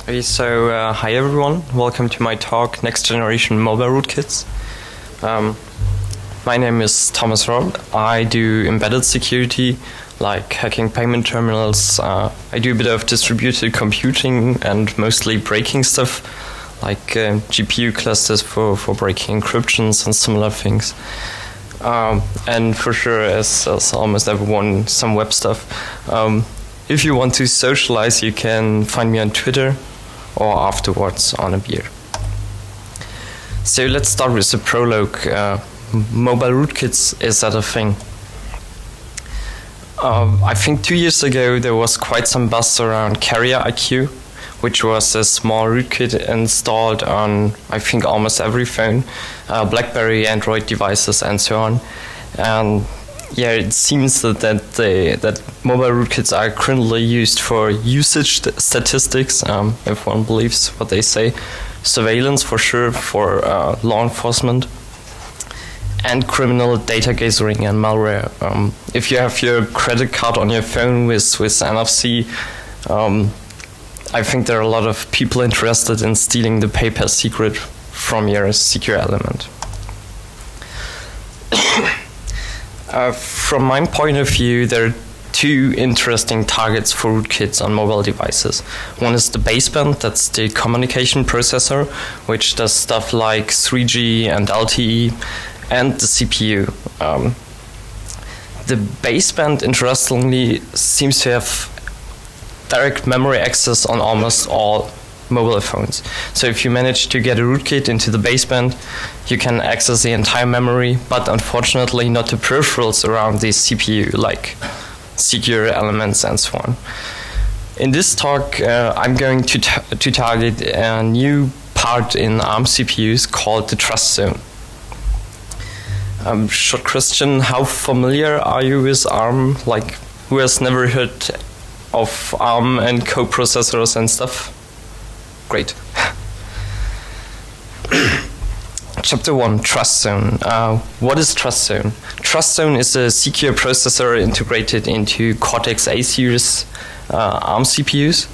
Okay, so hi everyone, welcome to my talk, Next Generation Mobile Rootkits. My name is Thomas Roth. I do embedded security, like hacking payment terminals. I do a bit of distributed computing and mostly breaking stuff, like GPU clusters for breaking encryptions and similar things. And for sure, as almost everyone, some web stuff. If you want to socialize, you can find me on Twitter or afterwards on a beer. So let's start with the prologue. Mobile rootkits, is that a thing? I think 2 years ago there was quite some buzz around Carrier IQ, which was a small rootkit installed on, I think, almost every phone, BlackBerry, Android devices, and so on. And yeah, it seems that mobile rootkits are currently used for usage statistics, if one believes what they say, surveillance for sure, for law enforcement, and criminal data gathering and malware. If you have your credit card on your phone with NFC, I think there are a lot of people interested in stealing the PayPal secret from your secure element. From my point of view, there are two interesting targets for rootkits on mobile devices. One is the baseband, that's the communication processor, which does stuff like 3G and LTE, and the CPU. The baseband, interestingly, seems to have direct memory access on almost all mobile phones. So if you manage to get a rootkit into the baseband, you can access the entire memory, but unfortunately not the peripherals around the CPU, like secure elements and so on. In this talk, I'm going to target a new part in ARM CPUs called the TrustZone. Short question, how familiar are you with ARM? Like, who has never heard of ARM and coprocessors and stuff? Great. Chapter 1, TrustZone. What is TrustZone? TrustZone is a secure processor integrated into Cortex-A series ARM CPUs.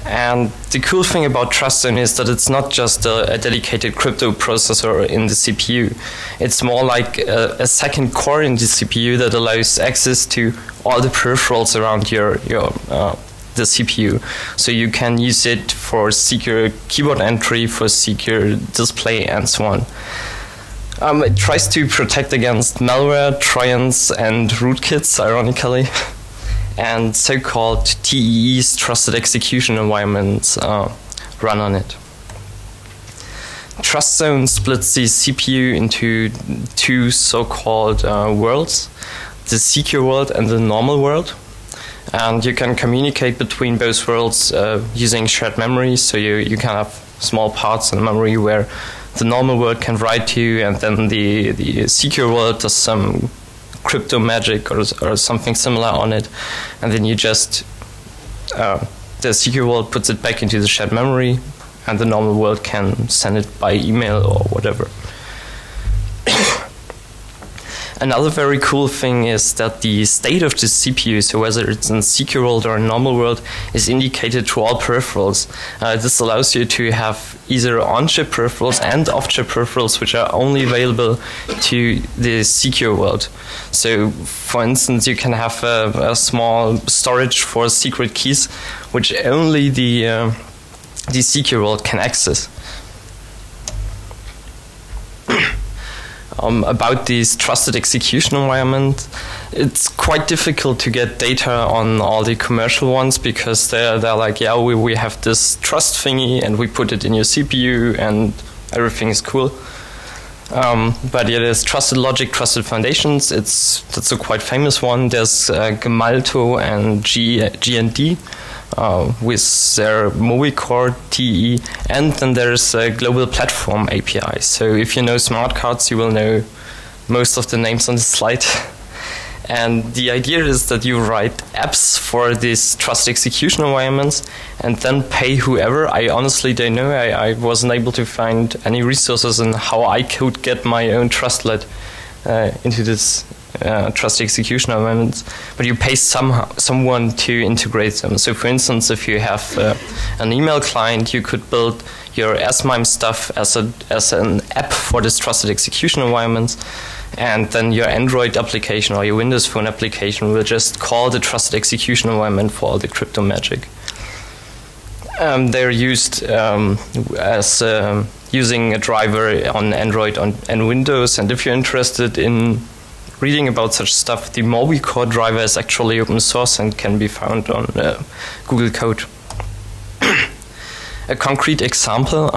And the cool thing about TrustZone is that it's not just a dedicated crypto processor in the CPU. It's more like a second core in the CPU that allows access to all the peripherals around the CPU. So you can use it for secure keyboard entry, for secure display, and so on. It tries to protect against malware, trojans, and rootkits, ironically. And so-called TEEs, trusted execution environments, run on it. TrustZone splits the CPU into two so-called worlds, the secure world and the normal world. And you can communicate between both worlds using shared memory, so you can have small parts in memory where the normal world can write to, and then the secure world does some crypto magic or something similar on it, and then you just the secure world puts it back into the shared memory, and the normal world can send it by email or whatever. Another very cool thing is that the state of the CPU, so whether it's in secure world or normal world, is indicated to all peripherals. This allows you to have either on-chip peripherals and off-chip peripherals, which are only available to the secure world. So, for instance, you can have a small storage for secret keys, which only the secure world can access. About this trusted execution environment, it's quite difficult to get data on all the commercial ones, because they're like, yeah, we have this trust thingy and we put it in your CPU and everything is cool. But yeah, there's trusted logic, trusted foundations. That's a quite famous one. There's Gemalto and GND. With their MobiCore TE, and then there's a global platform API. So if you know smart cards, you will know most of the names on the slide. And the idea is that you write apps for these trust execution environments and then pay whoever. I honestly don't know. I wasn't able to find any resources on how I could get my own trustlet into this trust execution environments, but you pay someone to integrate them. So for instance, if you have an email client, you could build your SMIME stuff as an app for this trusted execution environment, and then your Android application or your Windows Phone application will just call the trusted execution environment for all the crypto magic. They're used as using a driver on Android and Windows, and if you're interested in reading about such stuff, the MobiCore driver is actually open source and can be found on Google Code. A concrete example,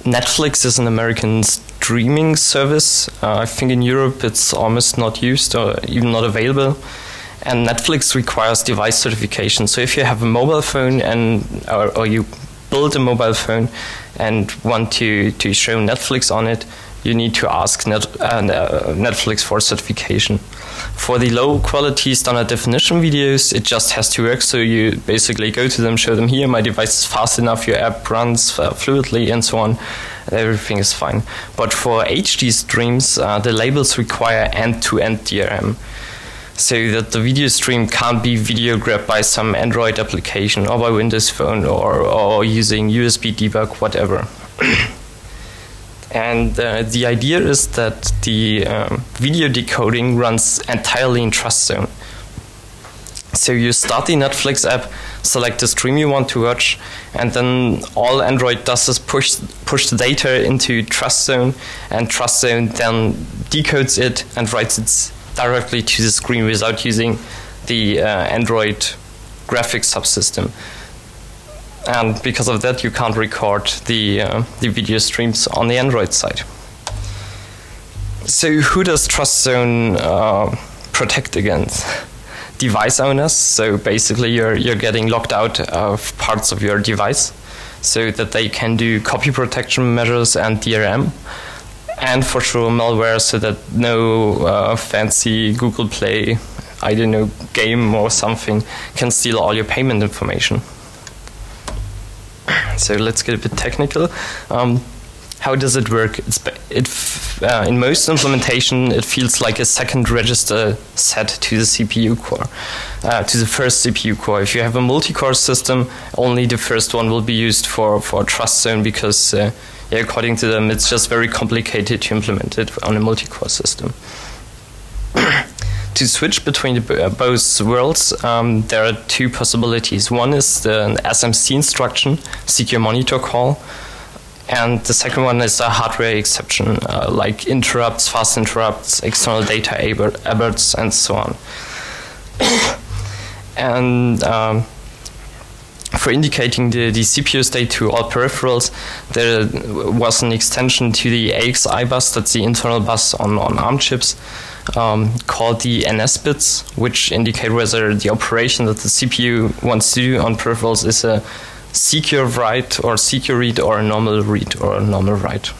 Netflix is an American streaming service. I think in Europe it's almost not used or even not available. And Netflix requires device certification. So if you have a mobile phone or you build a mobile phone and want to show Netflix on it, you need to ask Netflix for certification. For the low quality standard definition videos, it just has to work. So you basically go to them, show them, here, my device is fast enough, your app runs fluidly, and so on. Everything is fine. But for HD streams, the labels require end-to-end DRM. So that the video stream can't be video grabbed by some Android application or by Windows Phone or using USB debug, whatever. And the idea is that the video decoding runs entirely in TrustZone. So you start the Netflix app, select the stream you want to watch, and then all Android does is push the data into TrustZone, and TrustZone then decodes it and writes it directly to the screen without using the Android graphics subsystem. And because of that, you can't record the video streams on the Android side. So who does TrustZone protect against? Device owners. So basically you're getting locked out of parts of your device so that they can do copy protection measures and DRM. And for sure malware, so that no fancy Google Play, I don't know, game or something can steal all your payment information. So let's get a bit technical. How does it work? In most implementation, it feels like a second register set to the CPU core, to the first CPU core. If you have a multi-core system, only the first one will be used for TrustZone because according to them, it's just very complicated to implement it on a multi-core system. To switch between both worlds, there are two possibilities. One is the SMC instruction, secure monitor call, and the second one is a hardware exception, like interrupts, fast interrupts, external data aberts, and so on. And for indicating the CPU state to all peripherals, there was an extension to the AXI bus, that's the internal bus on ARM chips, called the NS bits, which indicate whether the operation that the CPU wants to do on peripherals is a secure write or secure read or a normal read or a normal write.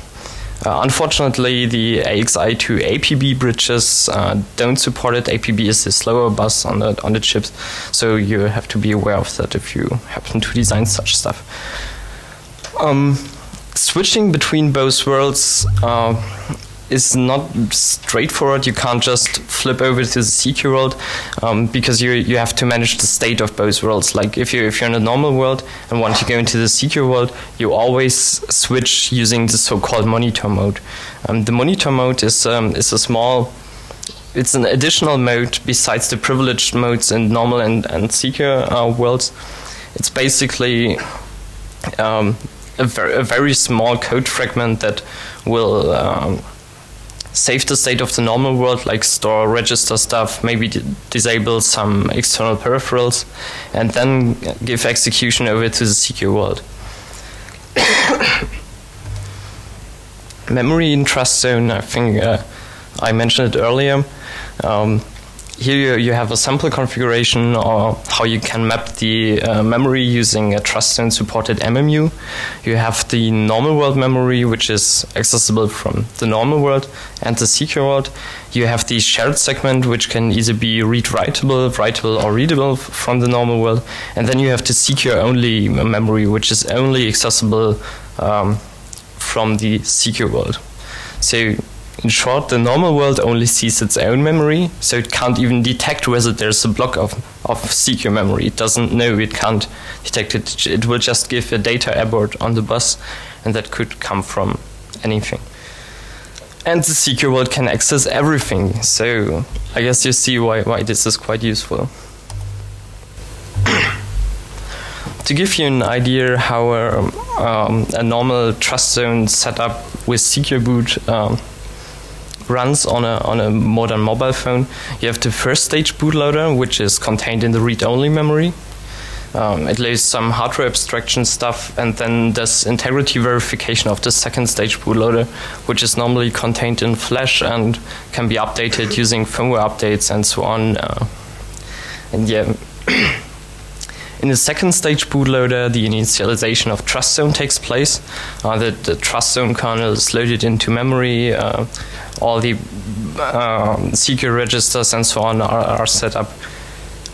Unfortunately, the AXI to APB bridges don't support it. APB is the slower bus on the chips, so you have to be aware of that if you happen to design such stuff. Switching between both worlds is not straightforward. You can't just flip over to the secure world because you have to manage the state of both worlds. Like if you're in a normal world and want to go into the secure world, you always switch using the so-called monitor mode. The monitor mode is it's an additional mode besides the privileged modes in normal and secure worlds. It's basically a very small code fragment that will save the state of the normal world, like store, register stuff, maybe disable some external peripherals, and then give execution over to the secure world. Memory in TrustZone, I think I mentioned it earlier. Here you have a sample configuration or how you can map the memory using a TrustZone supported MMU. You have the normal world memory, which is accessible from the normal world and the secure world. You have the shared segment, which can either be writable or readable from the normal world. And then you have the secure only memory, which is only accessible from the secure world. So In short, the normal world only sees its own memory, so it can't even detect whether there's a block of secure memory. It doesn't know, it can't detect it. It will just give a data abort on the bus, and that could come from anything. And the secure world can access everything, so I guess you see why this is quite useful. To give you an idea how a normal TrustZone setup with secure boot runs on a modern mobile phone, you have the first stage bootloader, which is contained in the read-only memory. It lays some hardware abstraction stuff, and then there's integrity verification of the second stage bootloader, which is normally contained in Flash and can be updated using firmware updates and so on. And yeah. In the second stage bootloader, the initialization of TrustZone takes place. The TrustZone kernel is loaded into memory. All the secure registers and so on are set up.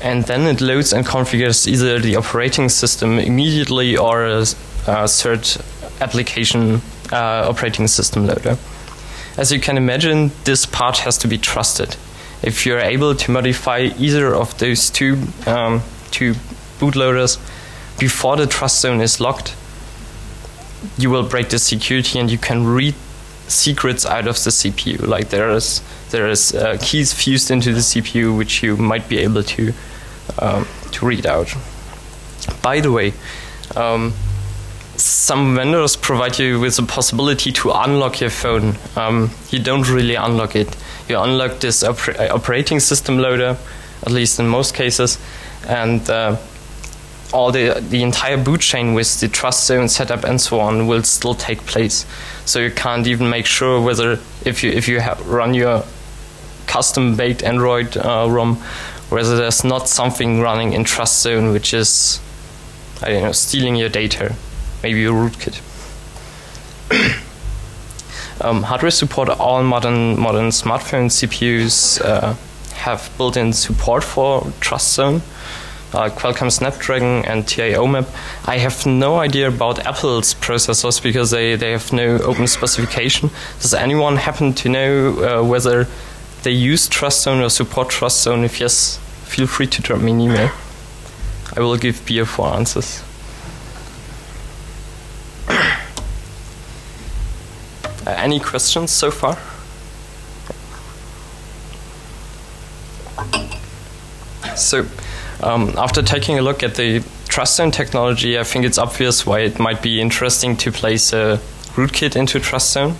And then it loads and configures either the operating system immediately or a third application operating system loader. As you can imagine, this part has to be trusted. If you're able to modify either of those two bootloaders before the TrustZone is locked, you will break the security and you can read secrets out of the CPU. Like there is keys fused into the CPU which you might be able to read out. By the way, some vendors provide you with the possibility to unlock your phone. You don't really unlock it. You unlock this operating system loader, at least in most cases, and all the entire boot chain with the TrustZone setup and so on will still take place. So you can't even make sure whether if you run your custom baked Android ROM, whether there's not something running in TrustZone which is, I don't know, stealing your data, maybe a rootkit. Hardware support. All modern smartphone CPUs have built-in support for TrustZone. Qualcomm Snapdragon and TI OMAP. I have no idea about Apple's processors because they have no open specification. Does anyone happen to know whether they use TrustZone or support TrustZone? If yes, feel free to drop me an email. I will give beer for answers. Any questions so far? So, after taking a look at the TrustZone technology, I think it's obvious why it might be interesting to place a rootkit into TrustZone.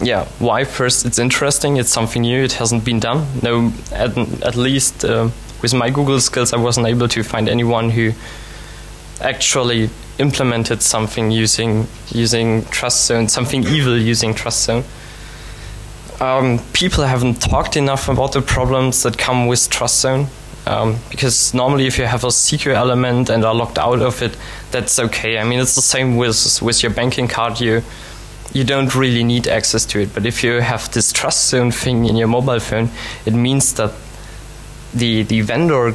Yeah, why? First, it's interesting. It's something new. It hasn't been done. No, at least with my Google skills, I wasn't able to find anyone who actually implemented something using TrustZone, something evil using TrustZone. People haven't talked enough about the problems that come with TrustZone, because normally if you have a secure element and are locked out of it, that's okay. I mean, it's the same with your banking card. You don't really need access to it. But if you have this TrustZone thing in your mobile phone, it means that the vendor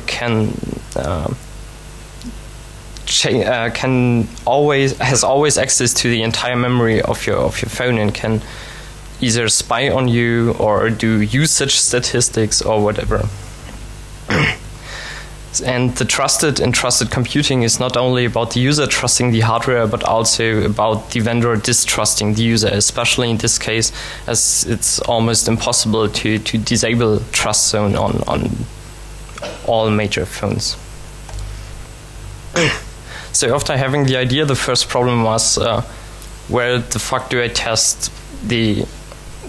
has always access to the entire memory of your phone and can either spy on you or do usage statistics or whatever. And the trusted computing is not only about the user trusting the hardware, but also about the vendor distrusting the user, especially in this case, as it's almost impossible to disable TrustZone on all major phones. So after having the idea, the first problem was where the fuck do I test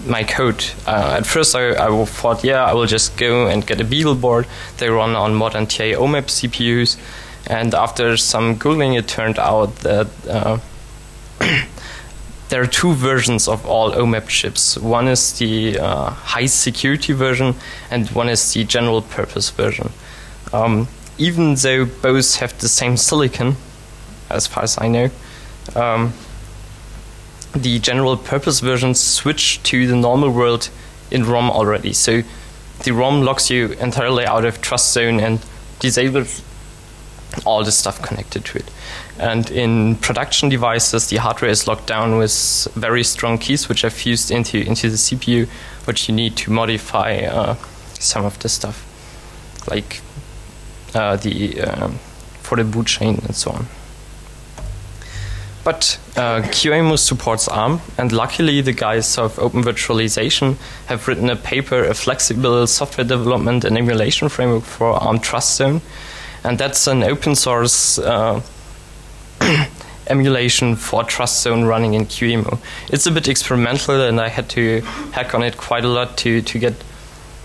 my code? At first I thought, yeah, I will just go and get a Beagle board. They run on modern TI OMAP CPUs, and after some Googling it turned out that there are two versions of all OMAP chips. One is the high security version and one is the general purpose version. Even though both have the same silicon, as far as I know, the general purpose versions switch to the normal world in ROM already. So the ROM locks you entirely out of TrustZone and disables all the stuff connected to it. And in production devices, the hardware is locked down with very strong keys, which are fused into the CPU, which you need to modify some of the stuff, like for the boot chain and so on. But QEMU supports ARM, and luckily the guys of Open Virtualization have written a paper, a flexible software development and emulation framework for ARM TrustZone, and that's an open source emulation for TrustZone running in QEMU. It's a bit experimental, and I had to hack on it quite a lot to get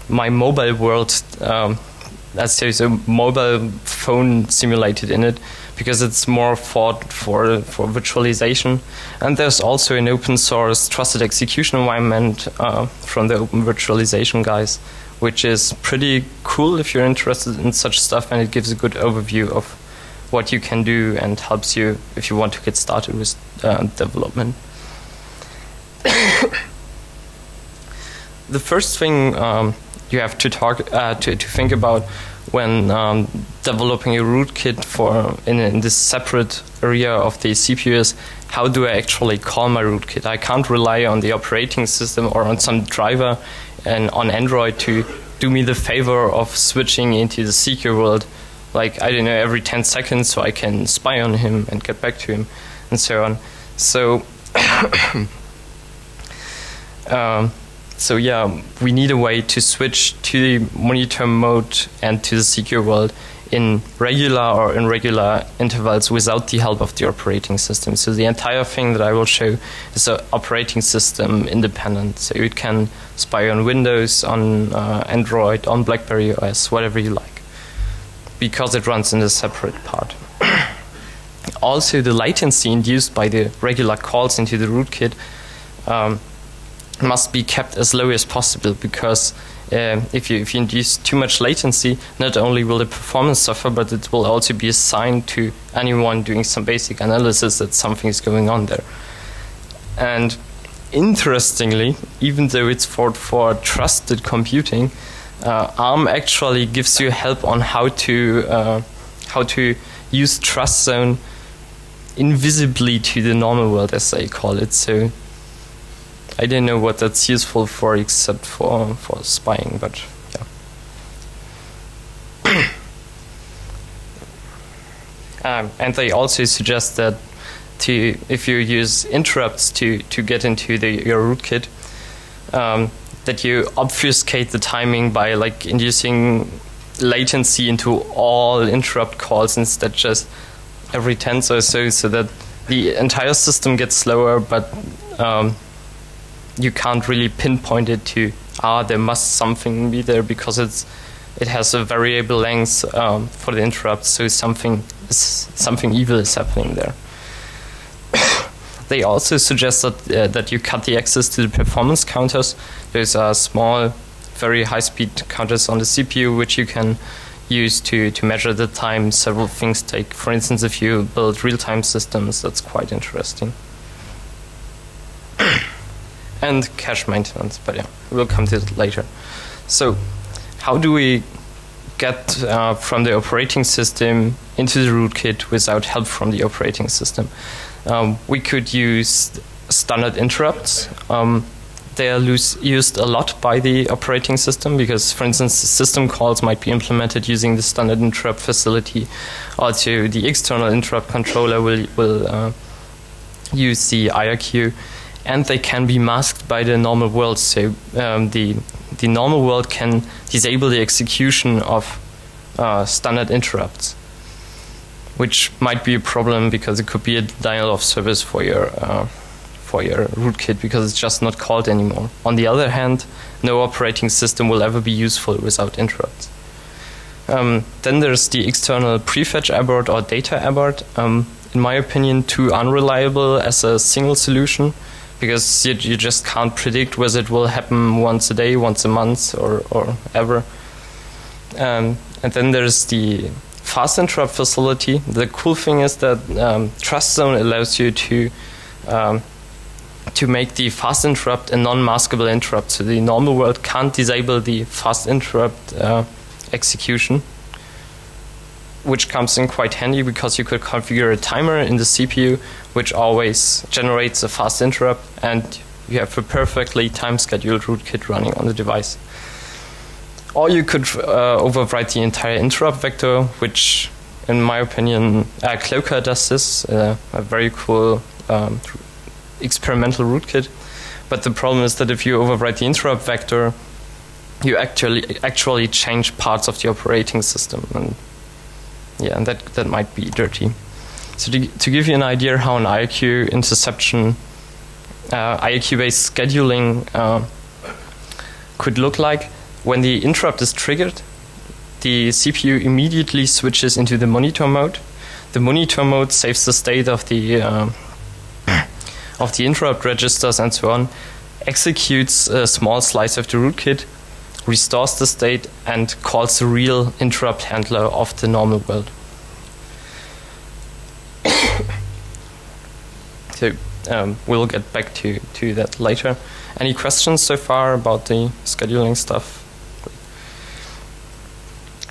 my mobile world, let's say, a mobile phone simulated in it, because it's more for virtualization. And there's also an open source trusted execution environment from the Open Virtualization guys, which is pretty cool if you're interested in such stuff, and it gives a good overview of what you can do and helps you if you want to get started with development. The first thing you have to think about when developing a rootkit in this separate area of the CPU is, how do I actually call my rootkit? I can't rely on the operating system or on some driver and on Android to do me the favor of switching into the secure world, like, I don't know, every 10 seconds, so I can spy on him and get back to him and so on. So so yeah, we need a way to switch to the monitor mode and to the secure world in regular or irregular intervals without the help of the operating system. So the entire thing that I will show is operating system independent. So you can spy on Windows, on Android, on BlackBerry OS, whatever you like, because it runs in a separate part. Also, the latency induced by the regular calls into the rootkit must be kept as low as possible, because if you induce too much latency, not only will the performance suffer, but it will also be assigned to anyone doing some basic analysis that something is going on there. And interestingly, even though it's for trusted computing, ARM actually gives you help on how to use TrustZone invisibly to the normal world, as they call it. So I don't know what that's useful for, except for spying, but yeah. And they also suggest that if you use interrupts to get into your rootkit, that you obfuscate the timing by like inducing latency into all interrupt calls instead just every 10 or so that the entire system gets slower, but you can't really pinpoint it to there must something be there, because it has a variable length for the interrupt, so something evil is happening there. They also suggest that you cut the access to the performance counters. Those are small, very high-speed counters on the CPU, which you can use to measure the time several things take. For instance, if you build real-time systems, that's quite interesting. And cache maintenance, but yeah, we'll come to it later. So, how do we get from the operating system into the rootkit without help from the operating system? We could use standard interrupts. They are used a lot by the operating system because, for instance, system calls might be implemented using the standard interrupt facility. Also, the external interrupt controller will use the IRQ, and they can be masked by the normal world. So the normal world can disable the execution of standard interrupts, which might be a problem because it could be a denial of service for your rootkit because it's just not called anymore. On the other hand, no operating system will ever be useful without interrupts. Then there's the external prefetch abort or data abort. In my opinion, too unreliable as a single solution, because you just can't predict whether it will happen once a day, once a month, or ever. And then there's the fast interrupt facility. The cool thing is that TrustZone allows you to make the fast interrupt a non-maskable interrupt. So the normal world can't disable the fast interrupt execution. which comes in quite handy because you could configure a timer in the CPU which always generates a fast interrupt, and you have a perfectly time-scheduled rootkit running on the device. Or you could overwrite the entire interrupt vector, which, in my opinion, Cloaker does this, a very cool experimental rootkit. But the problem is that if you overwrite the interrupt vector, you actually change parts of the operating system, and yeah, and that might be dirty. So to give you an idea how an IRQ interception, IRQ-based scheduling could look like, when the interrupt is triggered, the CPU immediately switches into the monitor mode. The monitor mode saves the state of the interrupt registers and so on, executes a small slice of the rootkit, restores the state, and calls the real interrupt handler of the normal world. So we'll get back to that later. Any questions so far about the scheduling stuff?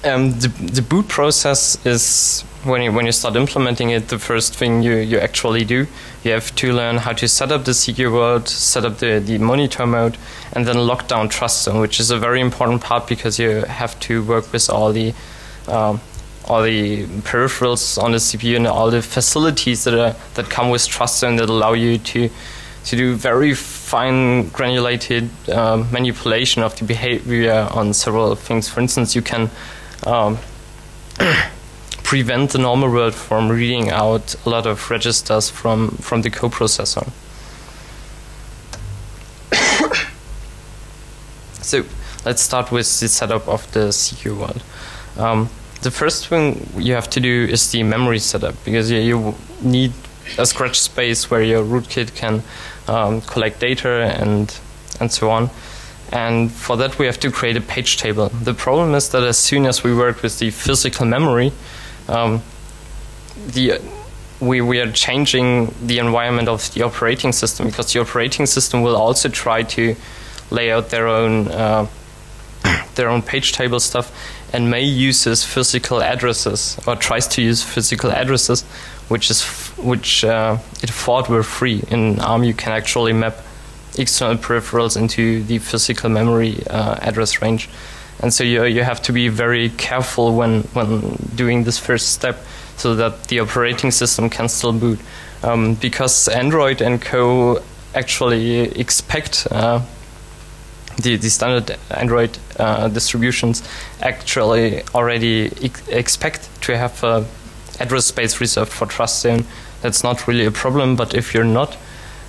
The boot process is, when you start implementing it, the first thing you actually do. You have to learn how to set up the CQ world, set up the monitor mode, and then lock down TrustZone, which is a very important part because you have to work with all the peripherals on the CPU and all the facilities that come with TrustZone that allow you to do very fine granulated manipulation of the behavior on several things. For instance, you can prevent the normal world from reading out a lot of registers from the coprocessor. So let's start with the setup of the CQ world. The first thing you have to do is the memory setup, because you need a scratch space where your rootkit can collect data and so on. And for that we have to create a page table. The problem is that as soon as we work with the physical memory, we are changing the environment of the operating system, because the operating system will also try to lay out their own page table stuff, and may use this physical addresses, or tries to use physical addresses, which it thought were free. In ARM you can actually map external peripherals into the physical memory address range. And so you have to be very careful when doing this first step, so that the operating system can still boot. Because Android and co actually expect the standard Android distributions actually already expect to have address space reserved for TrustZone. That's not really a problem, but if you're not,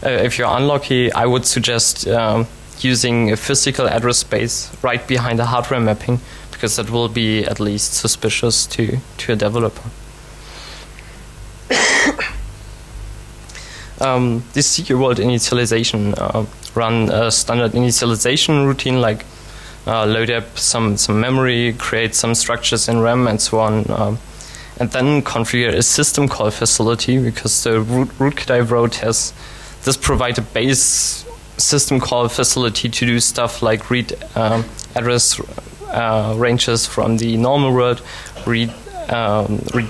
if you're unlucky, I would suggest using a physical address space right behind the hardware mapping, because that will be at least suspicious to a developer. This CQ world initialization run a standard initialization routine, like load up some memory, create some structures in RAM and so on, and then configure a system call facility, because the rootkit I wrote has this provide a base system call facility to do stuff like read address ranges from the normal world, read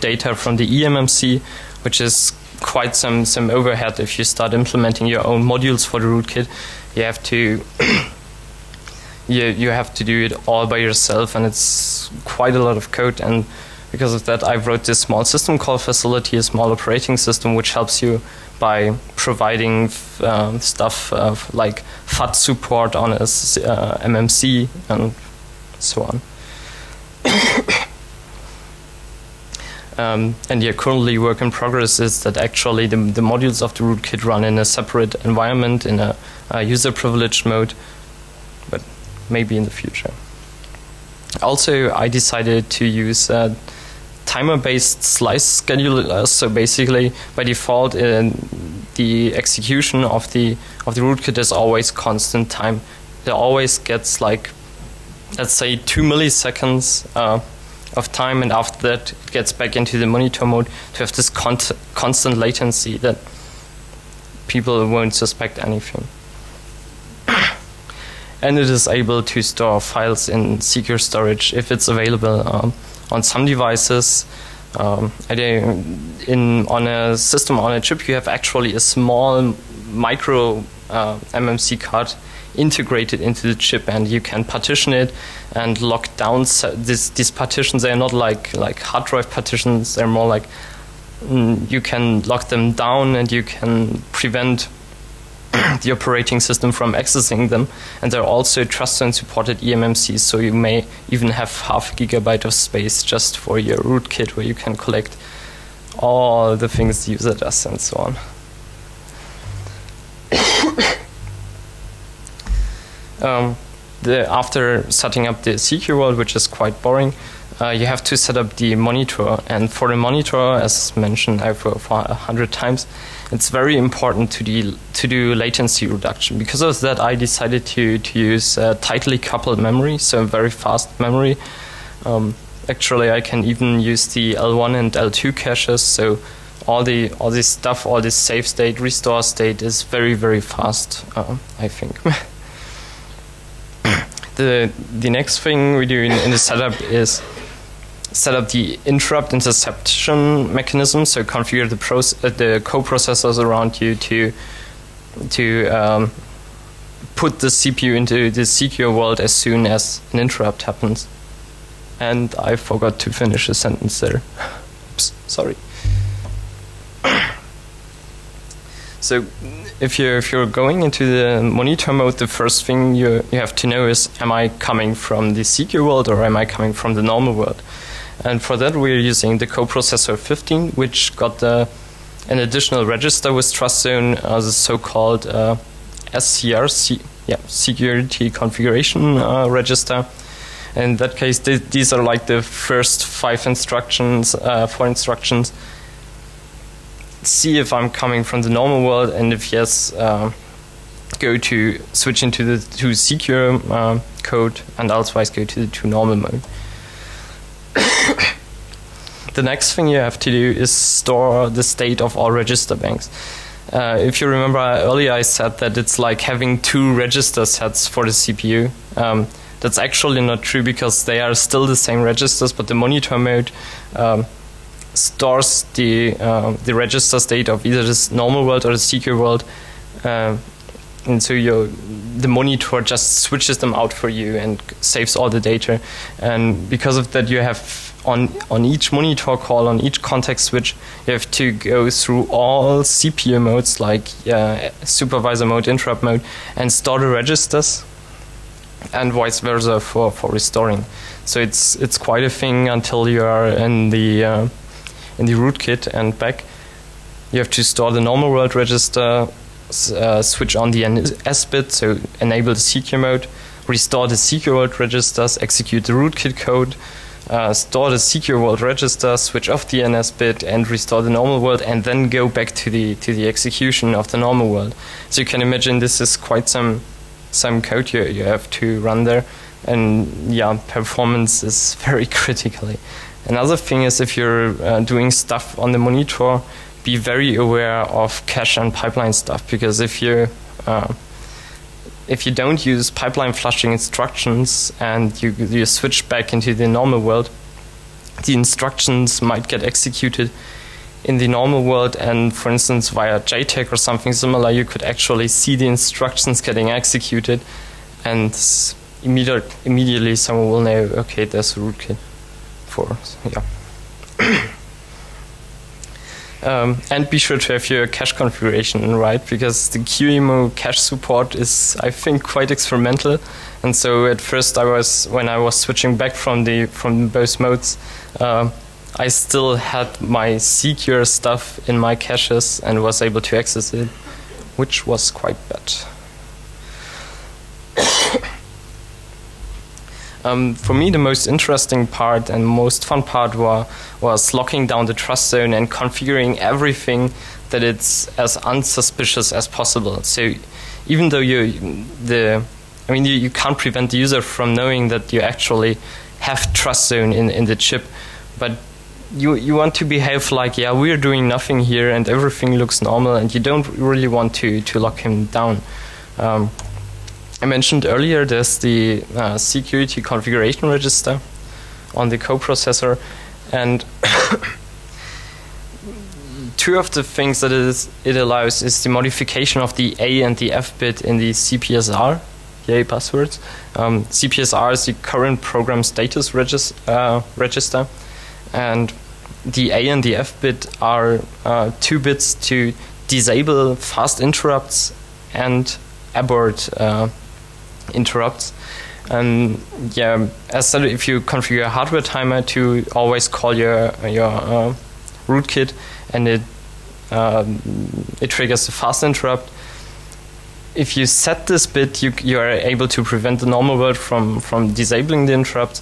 data from the eMMC, which is quite some overhead. If you start implementing your own modules for the rootkit, you have to you have to do it all by yourself, and it's quite a lot of code. And because of that, I wrote this small system call facility, a small operating system, which helps you by providing stuff like FAT support on a MMC and so on. And yeah, currently work in progress is that actually the modules of the rootkit run in a separate environment, in a user privileged mode, but maybe in the future. Also, I decided to use timer-based slice scheduler. So basically, by default, the execution of the rootkit is always constant time. It always gets like, let's say, 2 milliseconds of time, and after that it gets back into the monitor mode to have this constant latency that people won't suspect anything. And it is able to store files in secure storage if it's available on some devices. On a system on a chip, you have actually a small micro MMC card integrated into the chip, and you can partition it and lock down these partitions. They are not like hard drive partitions. They're more like you can lock them down, and you can prevent the operating system from accessing them. And they're also TrustZone supported eMMCs, so you may even have half a gigabyte of space just for your rootkit, where you can collect all the things the user does and so on. After setting up the secure world, which is quite boring, you have to set up the monitor. And for the monitor, as mentioned over 100 times, it's very important to do latency reduction. Because of that, I decided to use tightly coupled memory, so very fast memory. Actually, I can even use the L1 and L2 caches, so all this stuff, all this save state, restore state is very, very fast, I think. The next thing we do in the setup is set up the interrupt interception mechanism, so configure the coprocessors around you to put the CPU into the secure world as soon as an interrupt happens. And I forgot to finish a sentence there. Oops, sorry. So if you're going into the monitor mode, the first thing you have to know is, am I coming from the secure world or am I coming from the normal world? And for that, we're using the coprocessor 15, which got an additional register with TrustZone, the so-called SCR, Security Configuration Register. In that case, these are like the first 4 instructions. See if I'm coming from the normal world, and if yes, switch into the to secure code, and otherwise go to the to normal mode. The next thing you have to do is store the state of all register banks. If you remember earlier, I said that it's like having 2 register sets for the CPU. That's actually not true, because they are still the same registers, but the monitor mode stores the register state of either this normal world or the secure world, and so the monitor just switches them out for you and saves all the data. And because of that, you have on each monitor call, on each context switch, you have to go through all CPU modes, like supervisor mode, interrupt mode, and store the registers, and vice versa for restoring. So it's quite a thing until you are in the rootkit and back. You have to store the normal world register, switch on the NS bit, so enable the secure mode, restore the secure world registers, execute the rootkit code, store the secure world register, switch off the NS bit, and restore the normal world, and then go back to the execution of the normal world. So you can imagine this is quite some code you have to run there, and yeah, performance is very critically. Another thing is, if you're doing stuff on the monitor, be very aware of cache and pipeline stuff, because if you don't use pipeline flushing instructions and you switch back into the normal world, the instructions might get executed in the normal world, and for instance via JTAG or something similar, you could actually see the instructions getting executed, and immediately someone will know, okay, there's a rootkit. And be sure to have your cache configuration right, because the QEMU cache support is, I think, quite experimental. And so at first, when I was switching back from both modes, I still had my secure stuff in my caches and was able to access it, which was quite bad. For me, the most interesting part and most fun part was locking down the TrustZone and configuring everything that it's as unsuspicious as possible. So even though you can't prevent the user from knowing that you actually have TrustZone in the chip, but you want to behave like, yeah, we're doing nothing here and everything looks normal, and you don't really want to lock him down. I mentioned earlier there's the security configuration register on the coprocessor, and two of the things that it allows is the modification of the A and the F bit in the CPSR, yay passwords. CPSR is the current program status register, and the A and the F bit are 2 bits to disable fast interrupts and abort interrupts. And yeah, as said, if you configure a hardware timer to always call your rootkit, and it triggers a fast interrupt, if you set this bit, you are able to prevent the normal world from disabling the interrupt.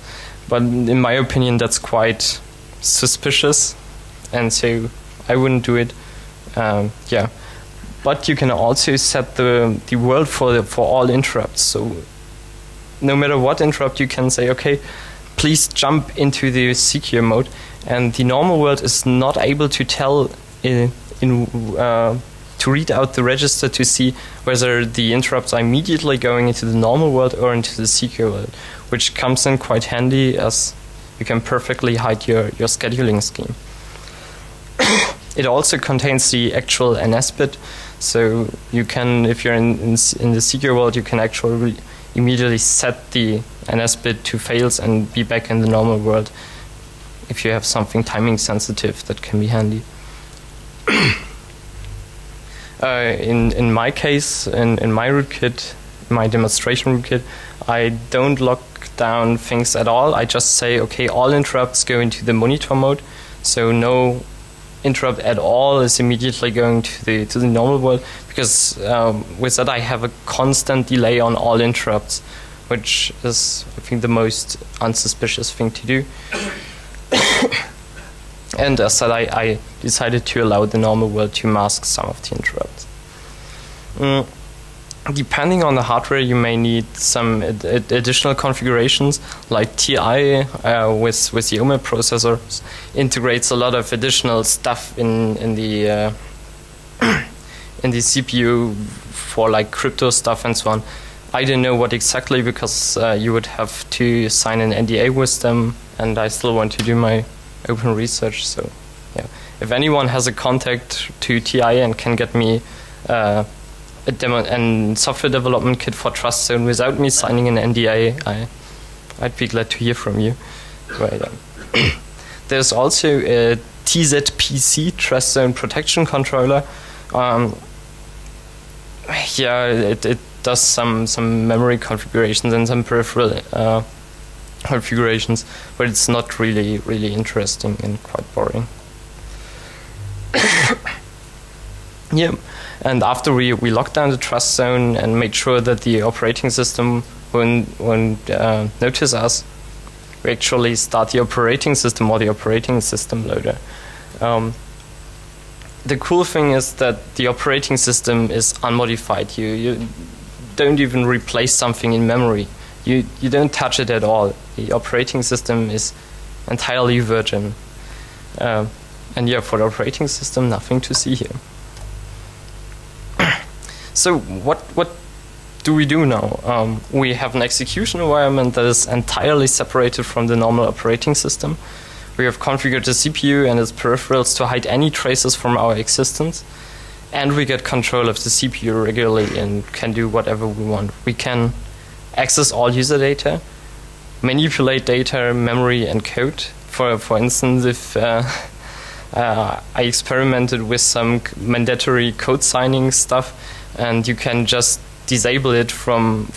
But in my opinion, that's quite suspicious, and so I wouldn't do it. Yeah, but you can also set the world for all interrupts. So no matter what interrupt, you can say, okay, please jump into the secure mode, and the normal world is not able to tell to read out the register to see whether the interrupts are immediately going into the normal world or into the secure world, which comes in quite handy as you can perfectly hide your scheduling scheme. It also contains the actual NS bit, so you can, if you're in the secure world, you can actually immediately set the NS bit to fails and be back in the normal world if you have something timing sensitive. That can be handy. In my case, in my rootkit, my demonstration rootkit, I don't lock down things at all. I just say, okay, all interrupts go into the monitor mode, so no interrupt at all is immediately going to the normal world, because with that I have a constant delay on all interrupts, which is, I think, the most unsuspicious thing to do. And as said, I decided to allow the normal world to mask some of the interrupts. Depending on the hardware, you may need some additional configurations, like TI with the OMEP processors integrates a lot of additional stuff in the CPU for like crypto stuff and so on. I don't know what exactly, because you would have to sign an NDA with them, and I still want to do my open research. So yeah, if anyone has a contact to TI and can get me a demo and software development kit for TrustZone without me signing an NDA, I'd be glad to hear from you. But, there's also a TZPC, TrustZone Protection Controller. Yeah, it does some memory configurations and some peripheral configurations, but it's not really interesting and quite boring. Yeah, and after we locked down the TrustZone and made sure that the operating system won't notice us, we actually start the operating system or the operating system loader. The cool thing is that the operating system is unmodified. You don't even replace something in memory. You don't touch it at all. The operating system is entirely virgin. And yeah, for the operating system, nothing to see here. So what do we do now? We have an execution environment that is entirely separated from the normal operating system. We have configured the CPU and its peripherals to hide any traces from our existence. And we get control of the CPU regularly and can do whatever we want. We can access all user data, manipulate data, memory, and code. For instance, if I experimented with some mandatory code signing stuff, and you can just disable it from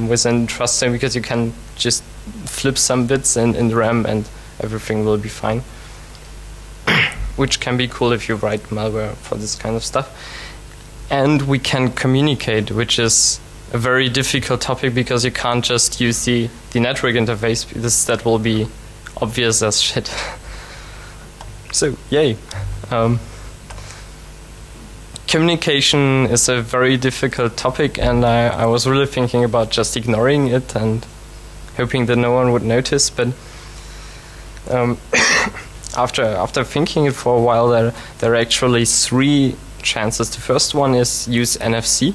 within TrustZone, because you can just flip some bits in the RAM and everything will be fine. Which can be cool if you write malware for this kind of stuff. And we can communicate, which is a very difficult topic, because you can't just use the network interface, because that will be obvious as shit. So, yay. Communication is a very difficult topic, and I was really thinking about just ignoring it and hoping that no one would notice, but after thinking it for a while, there are actually 3 chances. The first one is use NFC.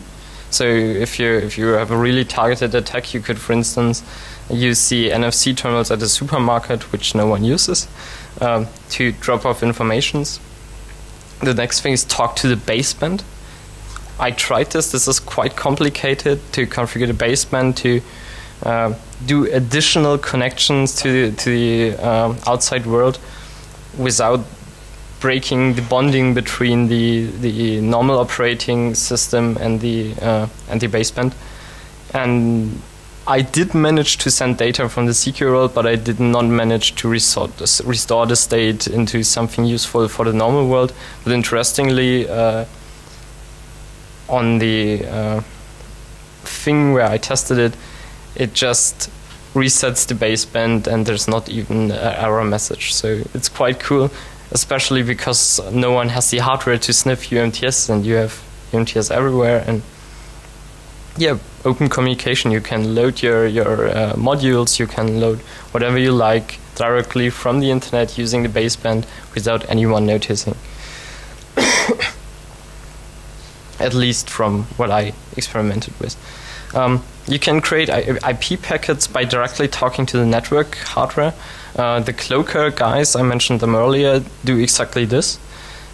So if you have a really targeted attack, you could, for instance, use the NFC terminals at a supermarket, which no one uses, to drop off informations. The next thing is talk to the baseband. I tried this. This is quite complicated to configure the baseband, to do additional connections to the outside world without breaking the bonding between the normal operating system and the baseband. And I did manage to send data from the secure world, but I did not manage to restore the state into something useful for the normal world. But interestingly, on the thing where I tested it, it just resets the baseband and there's not even an error message. So it's quite cool, especially because no one has the hardware to sniff UMTS and you have UMTS everywhere. And yeah, open communication. You can load your modules, you can load whatever you like directly from the internet using the baseband without anyone noticing. At least from what I experimented with. You can create IP packets by directly talking to the network hardware. The Cloaker guys, I mentioned them earlier, do exactly this.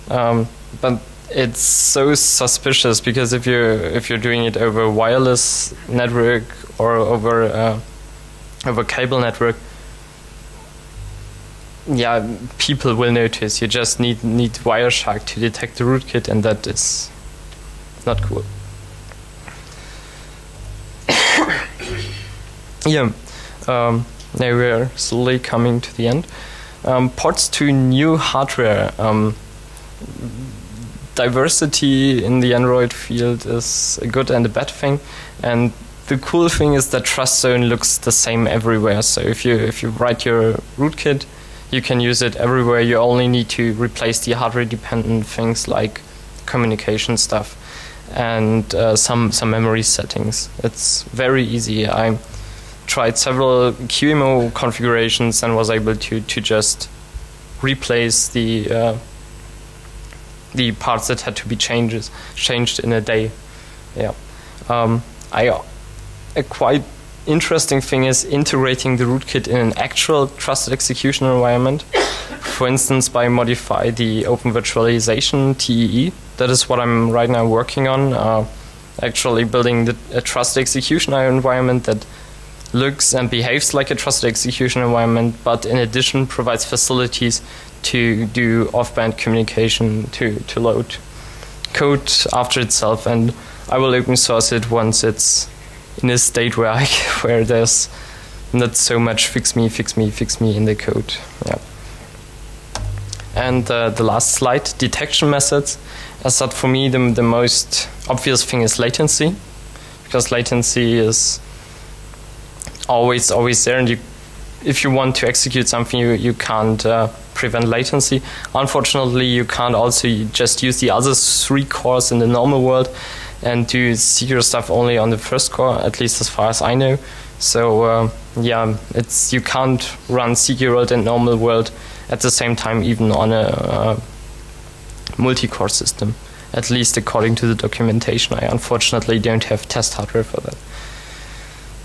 But it's so suspicious because if you're doing it over a wireless network or over cable network, yeah, people will notice. You just need Wireshark to detect the rootkit, and that is not cool. Yeah, now we're slowly coming to the end. Ports to new hardware. Diversity in the Android field is a good and a bad thing, and the cool thing is that TrustZone looks the same everywhere. So if you write your rootkit, you can use it everywhere. You only need to replace the hardware-dependent things like communication stuff and some memory settings. It's very easy. I tried several QEMU configurations and was able to just replace the parts that had to be changed in a day. Yeah. A quite interesting thing is integrating the rootkit in an actual trusted execution environment. For instance, by modify the Open Virtualization TEE. That is what I'm right now working on. Actually building a trusted execution environment that looks and behaves like a trusted execution environment, but in addition provides facilities to do off-band communication, to load code after itself, and I will open source it once it's in a state where there's not so much fix me in the code. Yeah. And the last slide, detection methods. As that, for me, the most obvious thing is latency, because latency is always there, and if you want to execute something, you can't prevent latency. Unfortunately, you can't also just use the other 3 cores in the normal world and do secure stuff only on the first core, at least as far as I know. So yeah, you can't run secure world and normal world at the same time, even on a multi-core system, at least according to the documentation. I unfortunately don't have test hardware for that.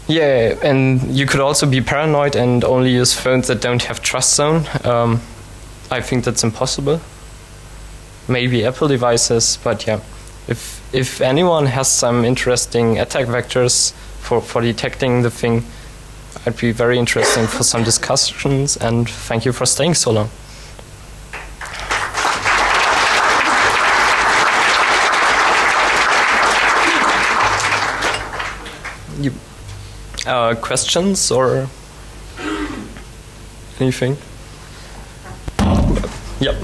Yeah, and you could also be paranoid and only use phones that don't have TrustZone. I think that's impossible. Maybe Apple devices, but yeah. If anyone has some interesting attack vectors for detecting the thing, I'd be very interested for some discussions, and thank you for staying so long. Questions or anything? Yep.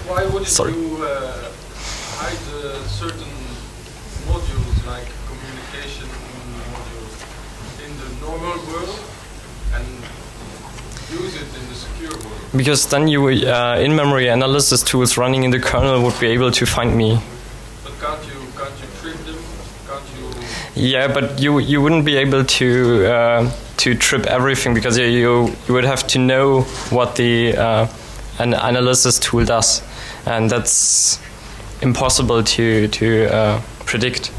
Why wouldn't you hide certain modules like communication modules in the normal world and use it in the secure world? Because then you in-memory analysis tools running in the kernel would be able to find me. But can't you trip them? Can't you? Yeah, but you wouldn't be able to trip everything, because you would have to know what the an analysis tool does, and that's impossible to predict,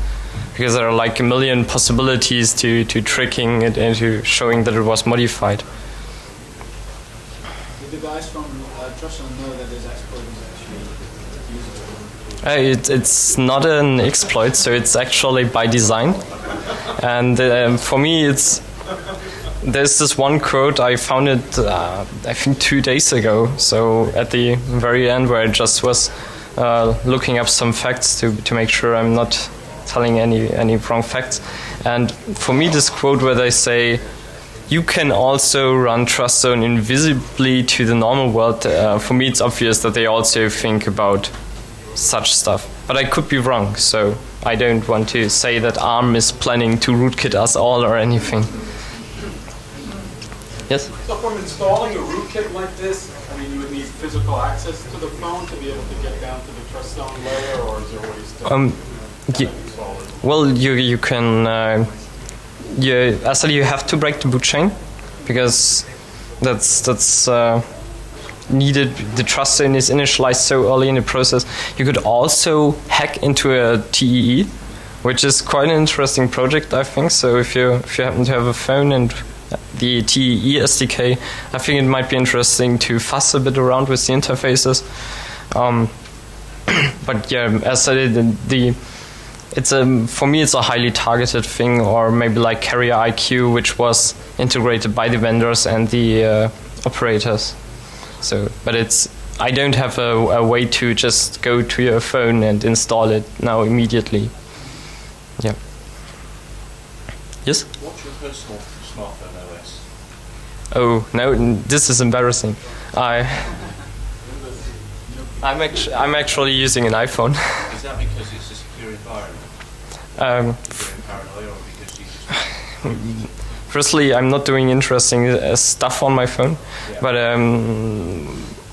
because there are like a million possibilities to tricking it into showing that it was modified. Did the guys from TrustZone know that this exploit is actually used It's not an exploit, so it's actually by design. And for me, there's this one quote, I found it, I think 2 days ago. So at the very end, where I just was looking up some facts to make sure I'm not telling any wrong facts. And for me, this quote where they say, you can also run TrustZone invisibly to the normal world, for me it's obvious that they also think about such stuff. But I could be wrong, so I don't want to say that ARM is planning to rootkit us all or anything. Yes? So from installing a rootkit like this, I mean, you would need physical access to the phone to be able to get down to the TrustZone layer, or is there ways to install it? Well, you can... actually, you have to break the boot chain, because that's needed. The TrustZone is initialized so early in the process. You could also hack into a TEE, which is quite an interesting project, I think. So if you happen to have a phone and the TEE SDK, I think it might be interesting to fuss a bit around with the interfaces. But yeah, as I said, for me, it's a highly targeted thing, or maybe like Carrier IQ, which was integrated by the vendors and the operators. So, but I don't have a way to just go to your phone and install it now immediately. Yeah. Yes? What's your personal smartphone OS? Oh no, this is embarrassing. I'm actually using an iPhone. Is that because it's a secure environment? Paranoia, or because you just... Firstly, I'm not doing interesting stuff on my phone, yeah. But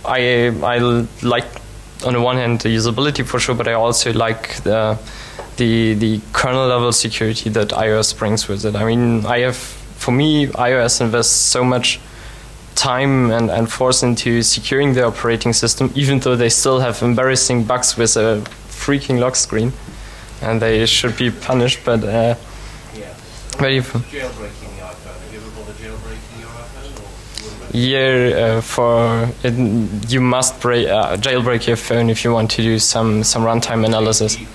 I like, on the one hand, the usability for sure, but I also like the kernel level security that iOS brings with it. I mean, for me, iOS invests so much time and force into securing the operating system, even though they still have embarrassing bugs with a freaking lock screen, and they should be punished. But yeah. Jailbreaking the iPhone. Have you ever bothered jailbreaking your iPhone? Yeah, you must jailbreak your phone if you want to do some runtime analysis. Do you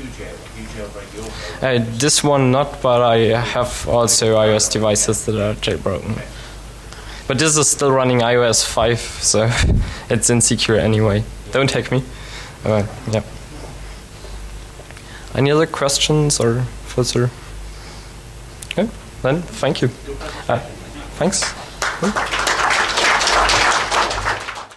jailbreak your phone? This one not, but I have also iOS devices that are jailbroken. Okay. But this is still running iOS 5, so it's insecure anyway. Don't hack me. Yeah. Any other questions or further? Okay, then thank you. Thanks.